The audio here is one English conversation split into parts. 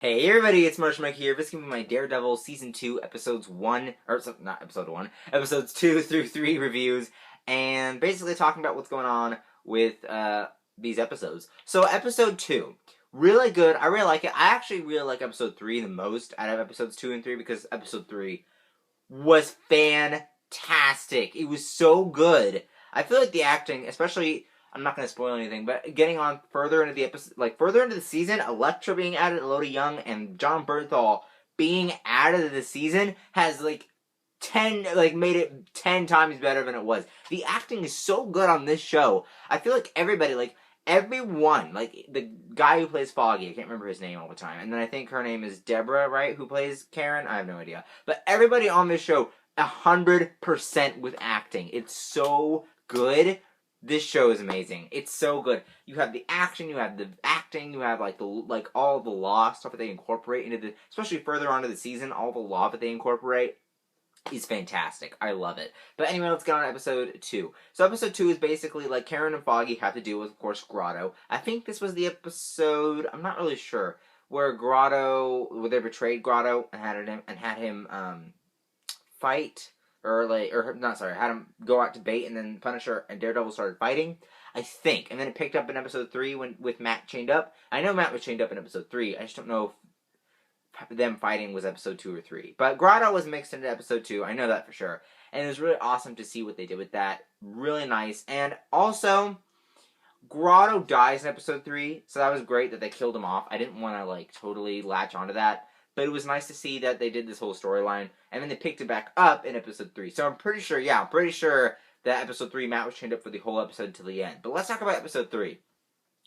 Hey everybody, it's Marshall Mike here. This is going to be my Daredevil Season 2 episodes 1, or not episode 1, episodes 2 through 3 reviews, and basically talking about what's going on with these episodes. So episode 2, really good. I really like it. I actually really like episode 3 the most out of episodes 2 and 3 because episode 3 was fantastic. It was so good. I feel like the acting, especially, I'm not going to spoil anything, but getting on further into the episode, like further into the season, Elektra being added, Elodie Young, and John Bernthal being added to the season has made it 10 times better than it was. The acting is so good on this show. I feel like everybody, everyone, the guy who plays Foggy, I can't remember his name all the time, and then I think her name is Deborah, right, who plays Karen? I have no idea. But everybody on this show, 100% with acting. It's so good. This show is amazing. It's so good. You have the action, you have the acting, you have all the law stuff that they incorporate into especially further on to the season, all the law that they incorporate is fantastic. I love it. But anyway, let's get on to episode 2. So episode 2 is basically Karen and Foggy have to deal with, of course, Grotto. I think this was the episode, I'm not really sure, where they betrayed Grotto and had him fight, had him go out to bait, and then Punisher and Daredevil started fighting, I think. And then it picked up in episode 3 with Matt chained up. I know Matt was chained up in episode 3. I just don't know if them fighting was episode 2 or 3. But Grotto was mixed into episode 2. I know that for sure. And it was really awesome to see what they did with that. Really nice. And also, Grotto dies in episode 3, so that was great that they killed him off. I didn't want to totally latch onto that. But it was nice to see that they did this whole storyline, and then they picked it back up in episode 3. So I'm pretty sure that episode 3, Matt was chained up for the whole episode till the end. But let's talk about episode 3,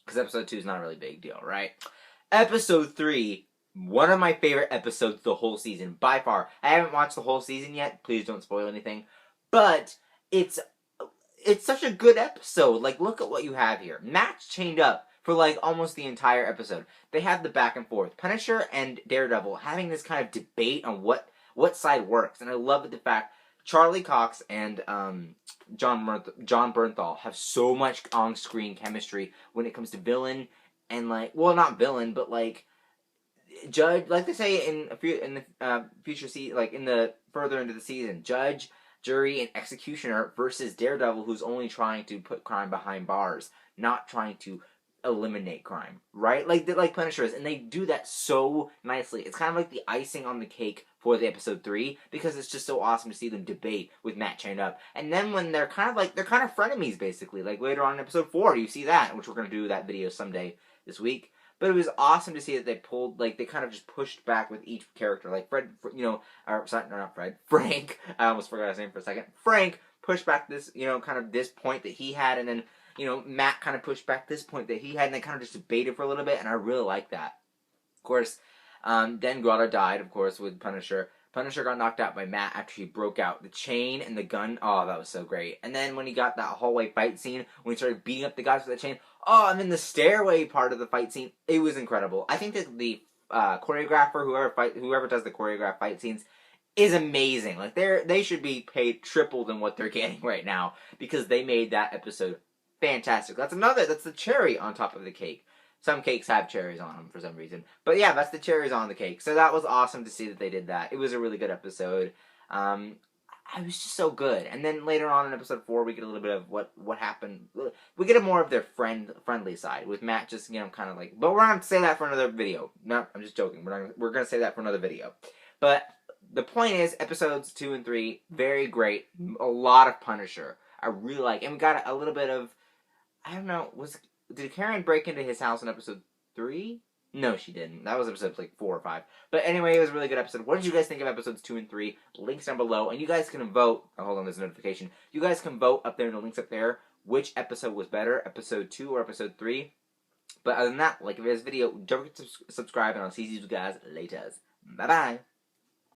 because episode 2 is not a really big deal, right? Episode 3, one of my favorite episodes the whole season, by far. I haven't watched the whole season yet. Please don't spoil anything. But it's such a good episode. Look at what you have here. Matt's chained up for almost the entire episode. They have the back and forth. Punisher and Daredevil having this kind of debate on what side works. And I love the fact Charlie Cox and John Bernthal have so much on-screen chemistry when it comes to villain and not villain, but judge, like they say in the future in the further into the season, judge, jury, and executioner versus Daredevil, who's only trying to put crime behind bars, not trying to eliminate crime, right? Like Punisher is, and they do that so nicely. It's kind of like the icing on the cake for the episode 3, because it's just so awesome to see them debate with Matt chained up. And then when they're kind of frenemies, basically, later on in episode 4, you see that, which we're going to do that video someday this week. But it was awesome to see that they pulled, they kind of just pushed back with each character. Fred, not Fred, Frank, I almost forgot his name for a second. Frank pushed back this, kind of this point that he had, and then, Matt kind of pushed back this point that he had, and they kind of just debated for a little bit, and I really like that. Of course, then Grotto died, of course, with Punisher. Punisher got knocked out by Matt after he broke out the chain and the gun. Oh, that was so great. And then when he got that hallway fight scene, when he started beating up the guys with the chain, and then the stairway part of the fight scene, it was incredible. I think that the choreographer, whoever does the choreographed fight scenes, is amazing. They should be paid triple than what they're getting right now, because they made that episode fantastic. That's the cherry on top of the cake. Some cakes have cherries on them for some reason. But yeah, that's the cherries on the cake. So that was awesome to see that they did that. It was a really good episode. It was just so good. And then later on in episode 4, we get a little bit of what happened. We get more of their friendly side, with Matt just, kind of but we're not going to say that for another video. No, I'm just joking. We're going to say that for another video. But the point is, episodes 2 and 3, very great. A lot of Punisher. I really like. And we got a little bit of, I don't know, did Karen break into his house in episode 3? No, she didn't. That was episode 4 or 5. But anyway, it was a really good episode. What did you guys think of episodes 2 and 3? Links down below. And you guys can vote. Oh, hold on, there's a notification. You guys can vote up there in the links up there. Which episode was better, episode 2 or episode 3? But other than that, like this video, don't forget to subscribe, and I'll see you guys later. Bye-bye.